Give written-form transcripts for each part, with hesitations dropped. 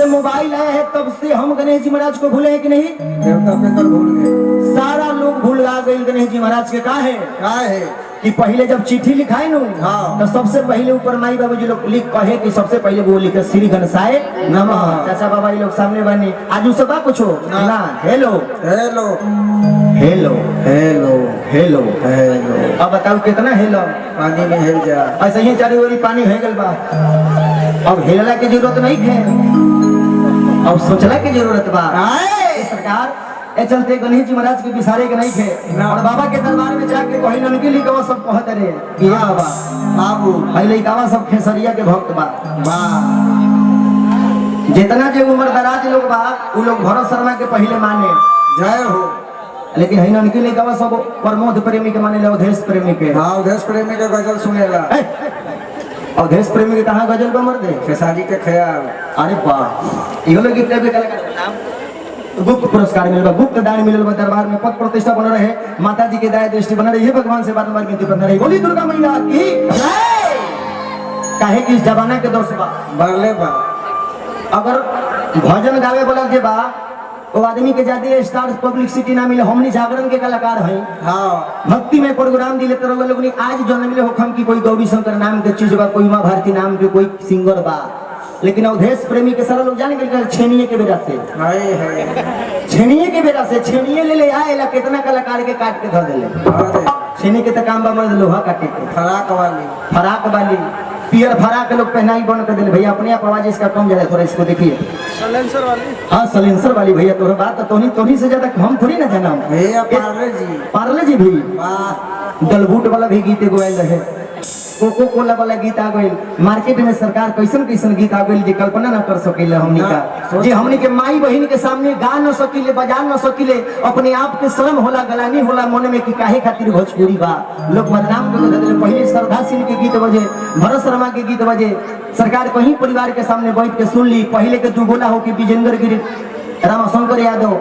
Mobile आया है तब से हम गणेश जी महाराज को भूले हैं कि नहीं? देवता पितर भूल गए, सारा लोग भूल गए गणेश जी महाराज के। का है कि पहले जब चिट्ठी लिखाए नु तो सबसे पहले ऊपर माई बाबू जी लोग लिख कहे कि सबसे पहले वो लिखे श्री गणेशाय नमः। चाचा बाबा लोग सामने बने आज उस सब कुछ ना hello hello hello hello hello hello. अब बताओ कितना हेलो पानी में हिल जा, ऐसे ही चारों ओर पानी है गल बा। अब हेलला की जरूरत नहीं है, अब सोचला की जरूरत बा। सरकार ए चलते गणेश जी महाराज के बिसारे के नहीं थे और बाबा के दरबार में जाके कहीं ननकी लिखवा सब कहत रे कि या बाबा बाबू भाई लइकावा सब खेसरिया के भक्त बा। जितना जो उम्र दराज लोग बा उ लोग भरत शर्मा के पहले माने जय हो, लेकिन है ननकी लिखवा सब प्रमोद प्रेमी के माने ले, अवधेश प्रेमी के। हाँ अवधेश प्रेमी के गजल सुनेला। अवधेश प्रेमी के कहाँ गजल को मर दे खेसारी के ख्याल। अरे वाह इहो लोग गिफ्ट भी कलाकार के नाम गुप्त पुरस्कार मिलबा, गुप्त दान मिलबा, दरबार में पद प्रतिष्ठा बन रहे, माता जी के दया दृष्टि बन रही है, भगवान से बारंबार गिनती बन रही। बोली दुर्गा मैया की जय। काहे कि इस जमाना के दौर से बा बरले बा अगर भजन गावे वाला के बा तो आदमी के ज्यादा स्टार पब्लिसिटी ना मिले। हमनी जागरण के कलाकार हैं, हाँ भक्ति में प्रोग्राम दिले तो लोग आज जन्म मिले होखम की कोई गौरी शंकर नाम के चीज बा, कोई माँ भारती नाम के कोई सिंगर बा, लेकिन अवधेश प्रेमी के सारा लोग जाने के छेनिए के बेरा से छेनिए के बेरा से छेनिए ले आएला कितना कलाकार के काट के धर देले। छेनी के तो काम बा मर्द लोहा काटे के, फराक वाली पियर फराक लोग पहनाई बन कर दिले। भैया अपने आप आवाज इसका कम ज्यादा थोड़ा इसको देखिए, सलेंसर वाली। हाँ सलेंसर वाली भैया तोहरा बात तो तोनी से ज्यादा हम थोड़ी ना जाना। भैया पार्ले जी भी दलबूट वाला भी गीत गोयल रहे, कोको कोला वाला गीत आ गइल। मार्केट में सरकार कैसन कैसन गीत आ गइल जे कल्पना ना कर सकेले हमनी का, जे हमनी के माई बहन के सामने गा न सकीले, बजा न सकीले, अपने आप के शर्म होला, गलानी होला मन में कि काहे खातिर भोजपुरी बा लोग बदनाम कर देले। पहले श्रद्धा सिंह के गीत बजे, भरत शर्मा के गीत बजे, सरकार कहीं परिवार के सामने बैठ के सुन ली। पहले के दुगोला हो कि विजेंद्र गिरी, रामशंकर यादव,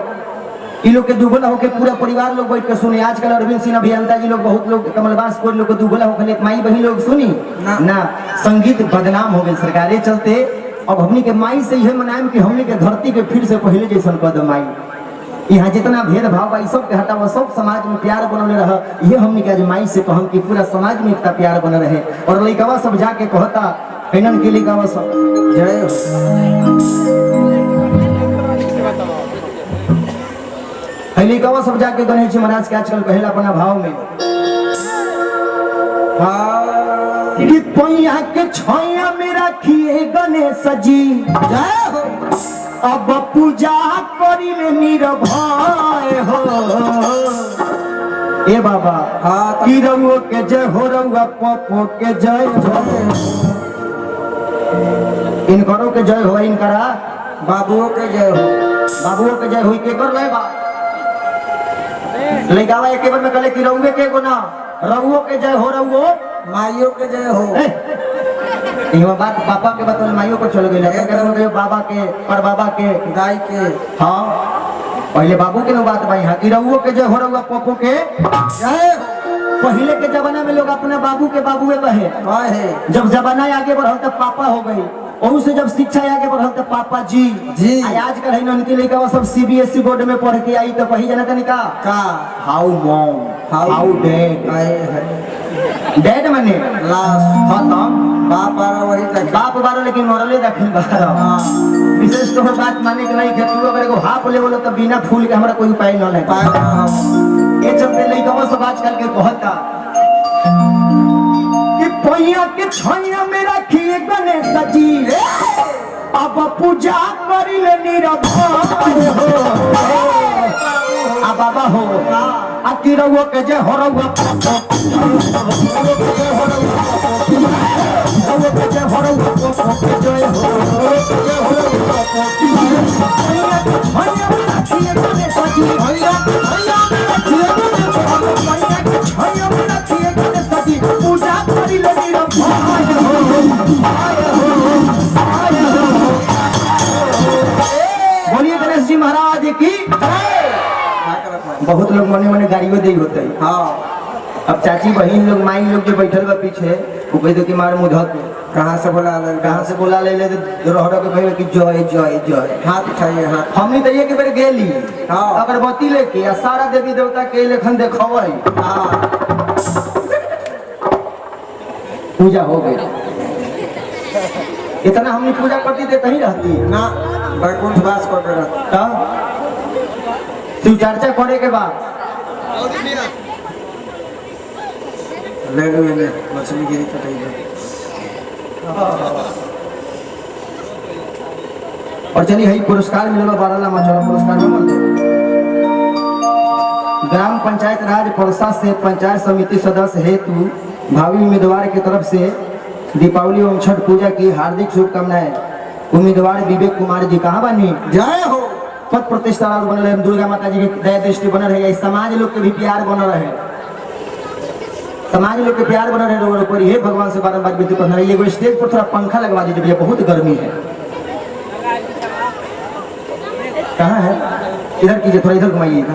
इन लोग के दुगोला होके पूरा परिवार लोग बैठ के सुने। आजकल अरविंद सिंह अभियंता जी लोग, बहुत लोग, कमलबास कोई लोग के दुगोला होके माई बहन लोग सुनी ना। संगीत बदनाम हो गए सरकार चलते। अब हमनी के माई से यह मनाएम कि हमनी के धरती के फिर से पहले जैसन कदम आई। यहाँ जितना भेदभाव बा सब के हटावा, सब समाज में प्यार बनल रहा। ये हमनी के आज माई से कहम कि पूरा समाज में इतना प्यार बन रहे। और लइकावा सब जाके कहता कैनन के लइकावा सब जय लइकावा सब जाके गणेश जी महाराज के आजकल पहला अपना भाव में कि पैया के छोया में रखिए गणेश जी जय हो, अब पूजा करिले निर्भय हो। ए बाबा की रउओ के जय हो, रउआ पपो के जय हो, इनकरो के जय हो, इनकरा बाबुओं के जय हो, बाबुओं के जय हो। के कर ले बा लइकावा एक बार में कहले कि रउए के गो ना, रउओ के जय हो, रउओ माइयों के जय हो। इहो बात पापा के बतल माइयों पर चल गई, बाबा के पर बाबा के दाई के। हाँ पहले बाबू के बात भाई हाँ कि रउओ के जय हो, रउआ पप्पो के जय। पहले के जमाना में लोग अपने बाबू के बाबुए कहे, जब जमाना आगे बढ़ल तब पापा हो गई, और से जब शिक्षा आगे बढ़ल तब पापा जी जी। आजकल है ननकी लइका सब सीबीएसई बोर्ड में पढ़ के आई तो वही जाना तनी का हाउ मॉम हाउ डैड, डैड माने लास्ट खत्म, बाप बारह वही तक, बाप बारह लेकिन मरले दाखिल बारह। विशेष तो बात माने के नहीं खेती अगर एगो हाफ लेवल तो बिना फूल के हमरा कोई उपाय न ले। ये चलते लइका सब आजकल के कहता कि पैया के छोया में रखिए गणेश जी, अब पूजा करिले निर्भय हो। आ बाबा हो आ की रउओ के जय हो, रउआ पप्पो के जय हो, रउओ के जय हो, रउआ पप्पो के जय हो, पैया में रखिए गणेश जी, पैया में रखिए गणेश जी, पूजा करिले निर्भय हो। बोलिए गणेश जी महाराज की जय। बहुत लोग मने मने गाड़ियों दे होते हैं। हाँ अब चाची बहन लोग माई लोग जो बैठल बा पीछे वो कह दो कि मार मुधक कहाँ से बोला आलन? कहाँ से बोला ले रोहडो के कहे कि जय जय जय। हाथ उठाइए हाथ। हमनी तो एक बेर गेली हाँ। अगरबत्ती लेके आ सारा देवी देवता के लेखन देखबै हाँ पूजा हो गई। इतना हमनी पूजा करती थे कहीं रहती ना बैकुंठ वास कर रहा। शिव चर्चा करे के बाद ले लो ले मछली गिरी कटाई। और चलिए हई पुरस्कार मिलल 12 लाख मचला पुरस्कार मिल दे। ग्राम पंचायत राज परसा से पंचायत समिति सदस्य हेतु भावी उम्मीदवार की तरफ से दीपावली एवं छठ पूजा की हार्दिक शुभकामनाएं। उम्मीदवार विवेक कुमार जी कहाँ बनी जय हो। पद प्रतिष्ठा बनल है, दुर्गा माता जी की दया दृष्टि बनल है, समाज लोग के भी प्यार बनल है, समाज लोग के प्यार बनल है। रोड पर हे भगवान से बारम्बार विनती करना है। एगो स्टेज पर थोड़ा पंखा लगवा दीजिए भैया, बहुत गर्मी है। कहाँ है? इधर कीजिए, थोड़ा इधर घुमाइएगा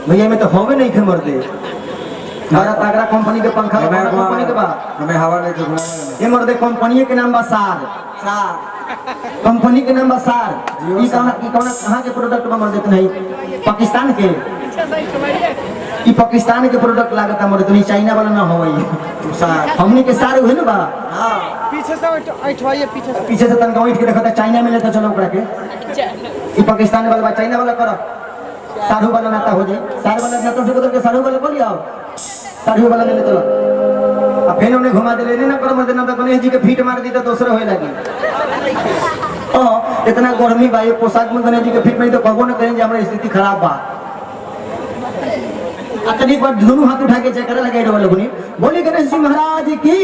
भैया। में तो हवे नहीं थे मर्दे, बड़ा तगड़ा कंपनी के पंखा कंपनी के बाद हमें हवा नहीं तो घुमाना। ये मर्दे कंपनी के नाम बा सार, सार कंपनी के नाम बा सार। ई कहाँ के प्रोडक्ट बा मर्दे? नहीं पाकिस्तान के, ई पाकिस्तान के प्रोडक्ट लागत है मर्दे, नहीं चाइना वाला ना हो। सार हमनी के सार हुए ना बा। हाँ पीछे से ऐठवाइए पीछे से। पीछे से तनका उठ के देखा चाइना में लेता चलो ओकरा के। ई पाकिस्तान वाला बा, चाइना वाला करो। सारू वाला नाता हो जाए, सार वाला नाता से बदल के सारू वाला कर लिया। सारू वाला ले ले चलो। अब फिर उन्हें घुमा दे ले ना करो मत ना, तो गणेश जी के फीट मार दी तो दूसरा होए लगी। इतना गर्मी बा, ये पोशाक में गणेश जी के फीट में तो कहबो ना करेंगे हमारी स्थिति खराब बा। अतनी पर दोनों हाथ उठा के चेक करे लगे वाले गुनी बोली गणेश जी महाराज की।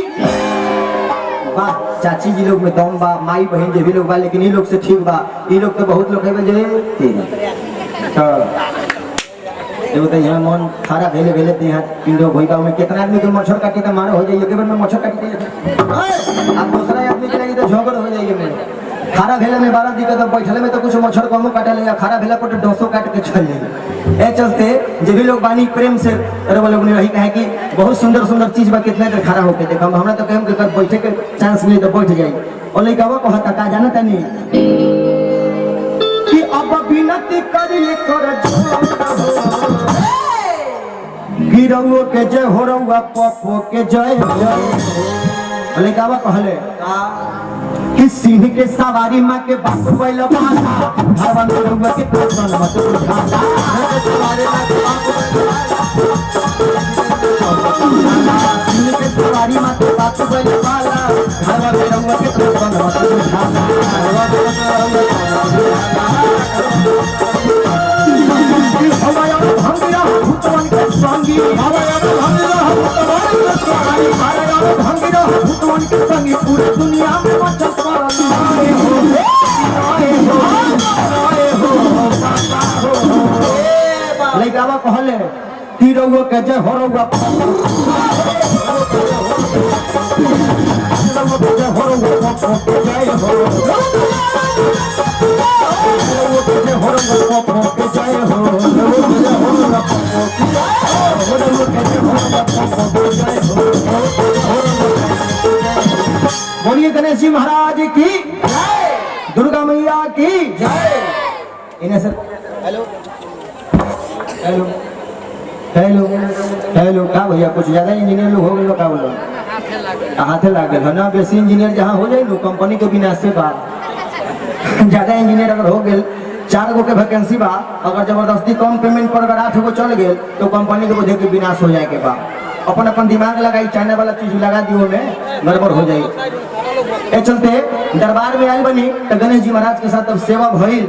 वाह चाची जी लोग में दम बा, माई बहन जे भी लोग बा, लेकिन ये लोग से ठीक बा। ये लोग तो बहुत लोग है जे एगो तो यहाँ मन खारा भेले भेले ते यहाँ पिंडो भोइबा में कितना आदमी के मच्छर काटी तो मारो हो जाइए के बार में मच्छर काटी दे। अब दूसरा आदमी के लगी तो झगड़ हो जाइए में। खारा भेले में 12 दिक्कत, बैठले में तो कुछ मच्छर कमो काटे ले, खारा भेला पर डोसो काट के चल जाइए। ए चलते जे भी लोग बानी प्रेम से अरे वो लोग ने रही कहे कि बहुत सुंदर सुंदर चीज बा, कितना देर खड़ा होके देखा हमरा तो कहम के बैठे के चांस मिले तो बैठ जाई। और लइका वो कहता का जाना तनी कि अब विनती करी कर गिरौओ के जय हो रउआ पप्पो के जय जय। लइका वो कहले कि सिंह के सवारी माँ के बाप बैल बाला भवन रउआ के तो मत उठाला। सिंह के सवारी माँ के बाप बैल बाला भवन रउआ के तो मत उठाला। हमारा भंगिया भूतवन के संगी, हमारा भंगिया भूतवन के संगी पूरी दुनिया में मचल पड़ल हो। लइकावा कहले कि रउआ के जय हो रउआ बोलिए गणेश जी महाराज की जय, दुर्गा मैया की जय। इन्हें सर हेलो हेलो हेलो हेलो का भैया कुछ ज्यादा इंजीनियर लोग हो गए का बोलो हाथे लागे है ना। बेसी इंजीनियर जहाँ हो जाए कंपनी के विनाश से बाद ज्यादा इंजीनियर अगर हो गए 4 गो के वैकेंसी बा, अगर जबरदस्ती कम पेमेंट पर अगर 8 गो चल गए तो कंपनी के बोझे के विनाश हो जाए के बाद अपन अपन दिमाग लगाई, चाइना वाला चीज लगा दियो में गड़बड़ हो जाए। ए चलते दरबार में आई बनी तो गणेश जी महाराज के साथ अब सेवा भइल।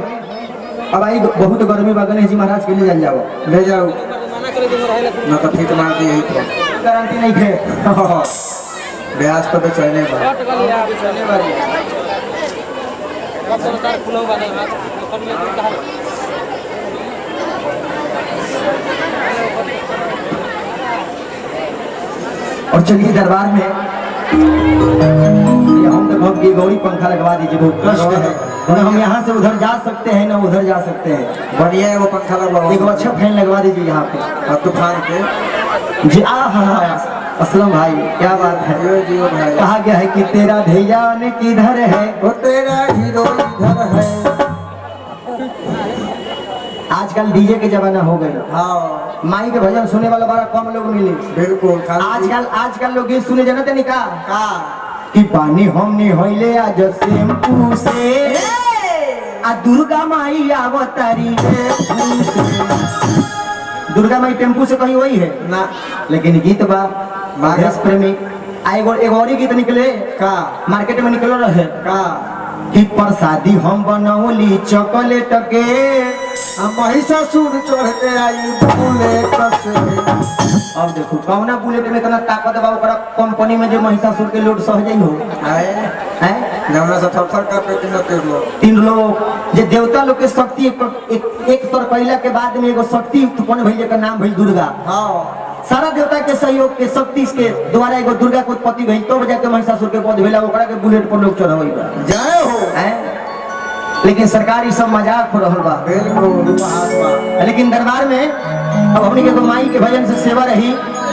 अब आई बहुत गर्मी बा, गणेश जी महाराज के लिए जाओ ले जाओ ना तो ठीक मार दी यही तो गारंटी नहीं थे। ब्याज तो बेचैने बा। और चलिए दरबार में हम तो कहब कि गौरी पंखा लगवा दीजिए, बहुत कष्ट है। ना हम यहाँ से उधर जा सकते हैं ना उधर जा सकते हैं। बढ़िया है वो पंखा लगवा। एक अच्छा फैन लगवा दीजिए यहाँ पे तूफान के। जी असलम भाई क्या बात है। जियो जियो भाई। कहा गया है कि तेरा ध्यान किधर है। वो तेरा हीरो इधर है। आजकल डीजे के जमाना हो गए। हाँ माई के भजन सुनने वाला बड़ा कम लोग मिले। बिल्कुल। आजकल लोग गीत सुने जानते नहीं का का कि पानी हमने होइले आज शैम्पू से आ दुर्गा माई आवतारी। दुर्गा माई टेम्पू से कहीं वही है ना लेकिन गीत बा देश प्रेमी। एगो और ही गीत निकले का मार्केट में निकलो रहे का कि प्रसादी हम बनौली चॉकलेट के महिषासुर चढ़ते आई बुलेट से। अब देखो कौना बुलेट में इतना ताकत बा ओकरा कंपनी में जो महिषासुर के लोड सहज हो है हमरा से थर का पे तीन लोग जे देवता लोग के शक्ति एक तर कैला के बाद में एगो शक्ति उत्पन्न भइले का नाम भइल दुर्गा। हाँ सारा देवता के सहयोग के शक्ति के द्वारा एगो दुर्गा के उत्पत्ति भइल तो जाके महिषासुर के वध भेला ओकरा के बुलेट पर लोग चढ़ावई बा जय हो। हैं लेकिन सरकार ई सब मजाक हो रहल बा। बिल्कुल उपहास बा। लेकिन दरबार में अब हमनी के माई के भजन से सेवा रही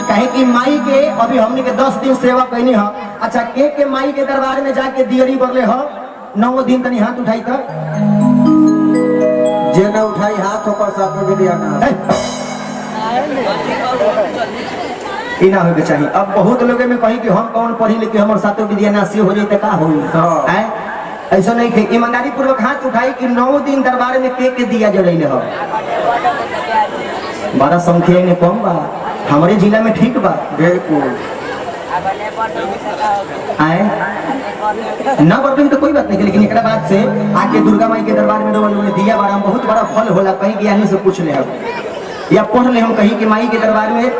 कहे कि माई के अभी हमनी के 10 दिन सेवा कैनी ह। अच्छा के माई के दरबार में जाके दियरी बरले ह 9 दिन तनी हाथ उठाई त जे न उठाई हाथ ऊपर साथ में दिया ना ई ना होके चाहिए। अब बहुत लोग में कही कि हम कौन पढ़ी लिखी हमर साथों विद्या नासी हो जाई त का होई हैं ऐसा नहीं थे। ईमानदारी पूर्वक हाथ उठाई कि 9 दिन दरबार में के दिया जलैले ह। बड़ा संख्या में कम बा हमारे जिला में ठीक बा। बिल्कुल आए न बरतन तो कोई बात नहीं लेकिन एक बाद से आके दुर्गा माई के दरबार में रोल दिया बारा बहुत बड़ा फल होला। कहीं ज्ञानी से पूछ ले हम या पढ़ ले हम कहीं कि माई के दरबार में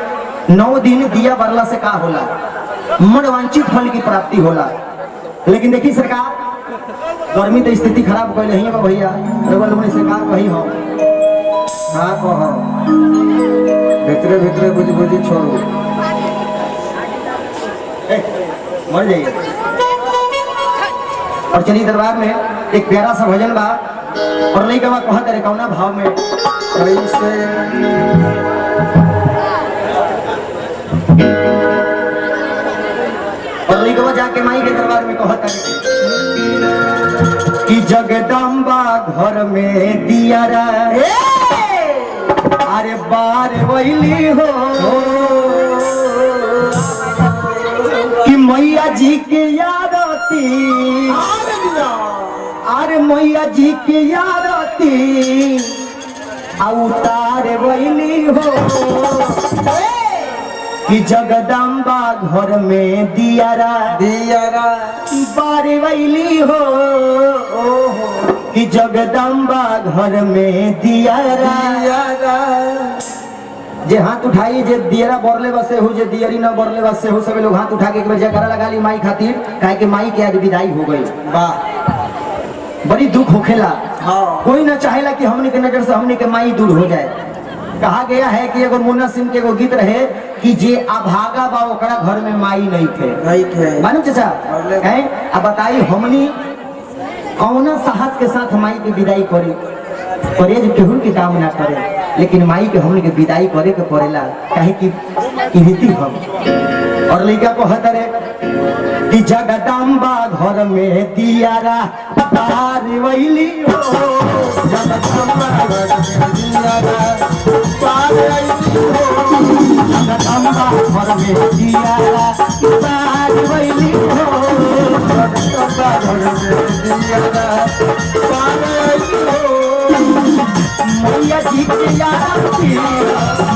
9 दिन दिया बरला से का होला मनवांछित फल की प्राप्ति होला। लेकिन देखी सरकार गर्मी तो स्थिति खराब कर रही है भैया लोगों ने सरकार वही हो हाँ कहो भीतरे भीतरे बुझ बुझी छोड़ो मर जाइए। और चलिए दरबार में एक प्यारा सा भजन बा और नहीं कहा कहत रे कौना भाव में कैसे और नहीं कहा जाके माई के दरबार में कहत रे कि जगदम्बा घर में दिया रे अरे बार वैली हो कि मैया जी के यादती अरे मैया जी के यादती अवतार वैली हो कि जगदम्बा घर में दियारा बार वैली हो कि जगदम्बा घर में दियारा जे हाथ उठाई जे दियरा बरले बसे हो जे दियरी न बरले बसे हो सब लोग हाथ उठा के एक बार जयकारा लगा ली माई खातिर काहे कि माई के आज विदाई हो गई। वाह बड़ी दुख होखेला। हाँ कोई ना चाहेला कि हमनी के नजर से हमनी के माई दूर हो जाए। कहा गया है कि एगो मुन्ना सिंह के एगो गीत रहे कि जे अभागा बा ओकरा घर में माई नहीं थे मालूम चाचा हैं। अब बताई हमनी कौना साहस के साथ माई की विदाई करी परहेज केहू के काम ना करे लेकिन माई के हमने के विदाई करे के पड़ेला काहे कि रीति हम और लइका को हतरे कि जगदम्बा घर में दियारा पार वैली हो जगदम्बा घर में दियारा पार वैली हो जगदम्बा घर में दियारा पार वैली हो जगदम्बा घर में दियारा पार वैली हो मैया जी के यारती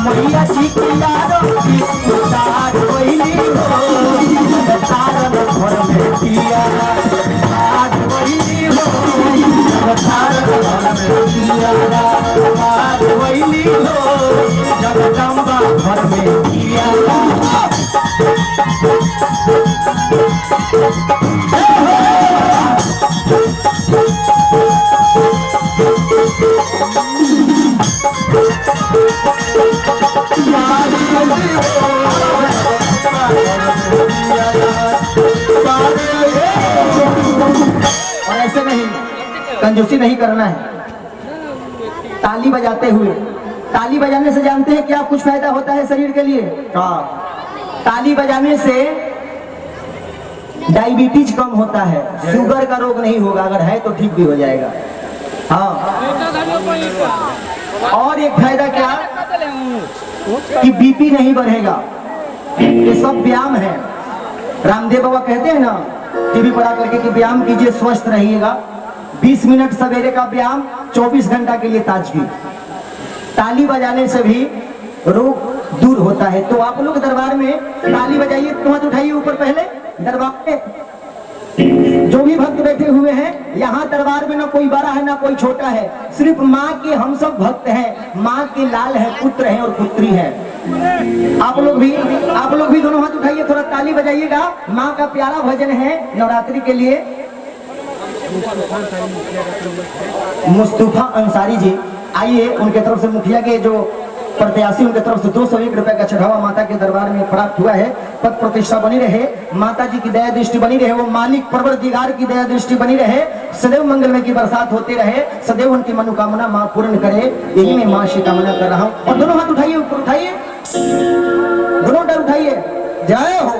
मैया जी के यारती उतार वैली हो तारन घर में दियारा पार वैली हो तारन घर में दियारा पार वैली हो जगदम्बा घर में दियारा और ऐसे नहीं कंजूसी नहीं करना है। ताली बजाते हुए ताली बजाने से जानते हैं क्या कुछ फायदा होता है शरीर के लिए? ताली बजाने से डायबिटीज कम होता है, शुगर का रोग नहीं होगा, अगर है तो ठीक भी हो जाएगा। हाँ, और एक फायदा क्या कि बीपी नहीं बढ़ेगा। ये सब व्यायाम है। रामदेव बाबा कहते हैं ना टीवी पर आकर के कि व्यायाम कीजिए स्वस्थ रहिएगा। 20 मिनट सवेरे का व्यायाम, 24 घंटा के लिए ताजगी। ताली बजाने से भी रोग दूर होता है। तो आप लोग दरबार में ताली बजाइए, हाथ उठाइए ऊपर पहले। दरबार में जो भी भक्त बैठे हुए हैं, यहाँ दरबार में ना कोई बड़ा है ना कोई छोटा है, सिर्फ माँ के हम सब भक्त हैं। माँ के लाल है, पुत्र है और पुत्री है। आप लोग भी दोनों हाथ उठाइए, थोड़ा ताली बजाइएगा। माँ का प्यारा भजन है नवरात्रि के लिए। मुस्तफा अंसारी जी आइए, उनके तरफ से मुखिया के जो प्रत्याशी, उनके तरफ से 201 रुपए का चढ़ावा माता के दरबार में प्राप्त हुआ है। पद प्रतिष्ठा बनी रहे, माता जी की दया दृष्टि बनी रहे, वो मालिक परवरदिगार की दया दृष्टि बनी रहे, सदैव मंगलमय की बरसात होते रहे, सदैव उनकी मनोकामना माँ पूर्ण करे, यही मैं माँ से कामना कर रहा हूँ। और दोनों हाथ उठाइए, ऊपर उठाइए, दोनों डर उठाइए। जय हो।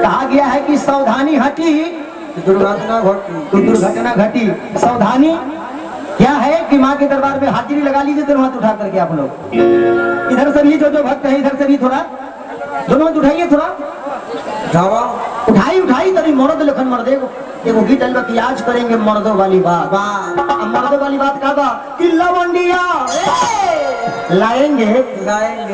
कहा गया है कि सावधानी हटी दुर्घटना घटी। सावधानी क्या है कि माँ के दरबार में हाजिरी लगा लीजिए दोनों हाथ उठा करके। आप लोग इधर से भी जो भक्त है, इधर से भी थोड़ा दोनों हाथ उठाइए, थोड़ा उठाई तभी मर्द लखन मर्दे एगो गीत अलवा की आज करेंगे मर्दों वाली बात। मर्दों वाली बात का बा कि लवंडिया लाएंगे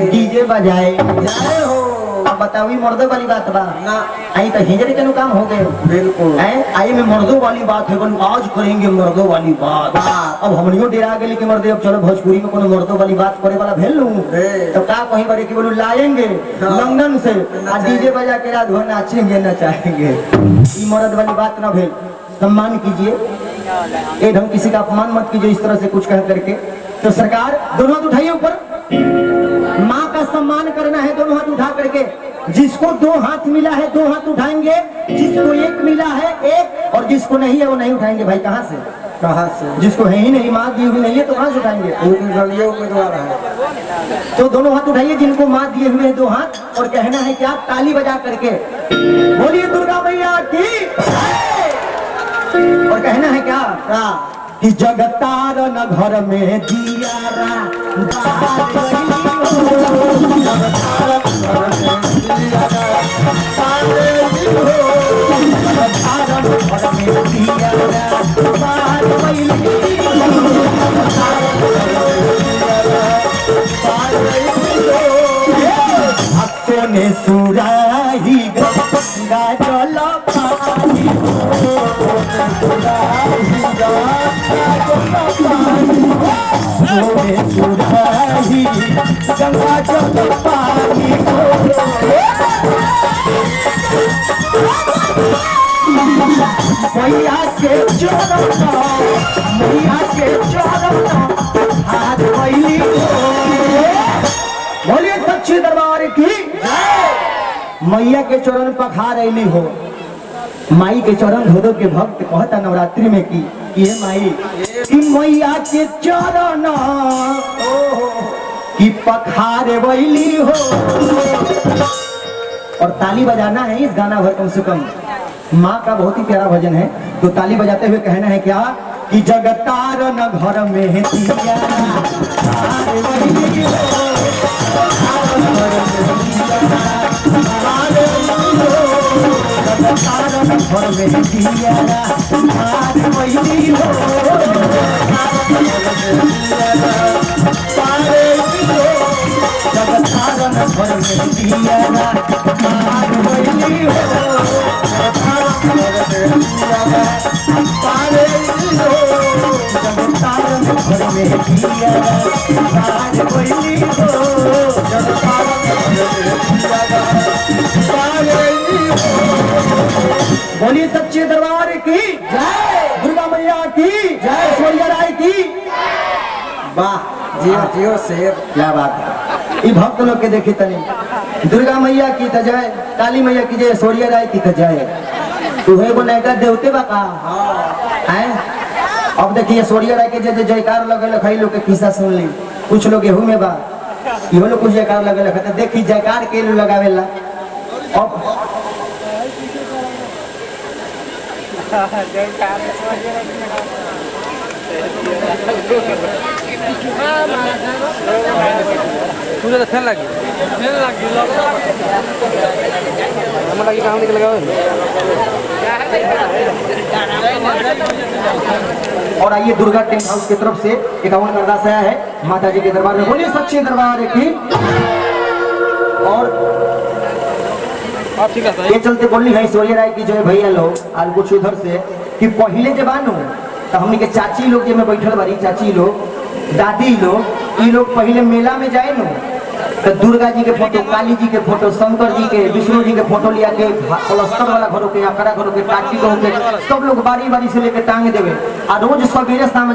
डीजे बजाए। जय हो। अब बताओ मर्दों वाली बात बा ना, आई तो हिजड़े के काम हो गए। बिल्कुल आई में मर्दों वाली बात है, आज करेंगे मर्दों वाली बात। अब हमनियो डेरा गए कि मर्दे अब चलो भोजपुरी में कोनो मर्दों वाली बात करे वाला भेल लूं तो का कहीं बारे की बोलूं लाएंगे लंदन से आ डीजे बजा के रात भर नाचेंगे नचाएंगे। ये मर्द वाली बात ना भेल। सम्मान कीजिए, ये ढंग किसी का अपमान मत कीजिए इस तरह से कुछ कह करके। तो सरकार दोनों हाथ उठाइए ऊपर, माँ का सम्मान करना है दोनों हाथ उठा करके। जिसको 2 हाथ मिला है 2 हाथ उठाएंगे, जिसको 1 मिला है 1, और जिसको नहीं है वो नहीं उठाएंगे। भाई कहाँ से जिसको है ही नहीं, माँ दी हुई नहीं है तो कहाँ से उठाएंगे? उम्मीदवार है तो दोनों हाथ उठाइए जिनको माँ दिए हुए हैं 2 हाथ। और कहना है क्या? ताली बजा करके बोलिए दुर्गा मैया की। और कहना है क्या कि जगतार न घर में दियारा ने सुराही गंगा जल पानी सुराही गंगा जल पानी मैया के चरण हाथ पैली। बोलिए सच्चे दरबार की मैया के चरण पखार ऐली हो। माई के चरण धो के भक्त कहता नवरात्रि में कि ये माई कि मैया के चरण की पखार वैली हो। और ताली बजाना है इस गाना भर कम से कम। माँ का बहुत ही प्यारा भजन है, तो ताली बजाते हुए कहना है क्या कि जगतार न घर में दिया बोलिए सच्चे दरबार की जय, दुर्गा मैया की जय, ऐश्वर्या राय की। वाह जियो जियो शेर, क्या बात है। ये भक्त लोग के देखे तनी दुर्गा मैया की तो जय, काली मैया की जय, ऐश्वर्या राय की तो जय। तू है वो नैका देवते बा का है अब देखिए सोरिया राय के जे जयकार लगे लखाई लोग के किस्सा सुन ली, कुछ लोग गेहूं में बा इहो लोग कुछ जयकार लगे लखते देखी जयकार के लोग लगावेला। अब तुझे तो फैन लगी हमें लगी कहाँ निकल गया और आइए दुर्गा टेंट हाउस की तरफ से 51 का अरदास आया है माता जी के दरबार में। बोलिए सच्चे दरबार की। और आप ठीक है ये चलते बोली है ऐश्वर्या राय की जो है भैया लोग आज कुछ उधर से कि पहले जबान हो तो हमने के चाची लोग जे में बैठल बारी चाची लोग दादी लोग ये लोग पहले मेला में जाए नो तो दुर्गा जी के फोटो, काली जी के फोटो, शंकर जी के, विष्णु जी के फोटो लिया के प्लास्टर वाला घरों के, आकड़ा घरों के, टाटी घरों के सब लोग बारी बारी से लेके टांग देवे। और रोज सवेरे शाम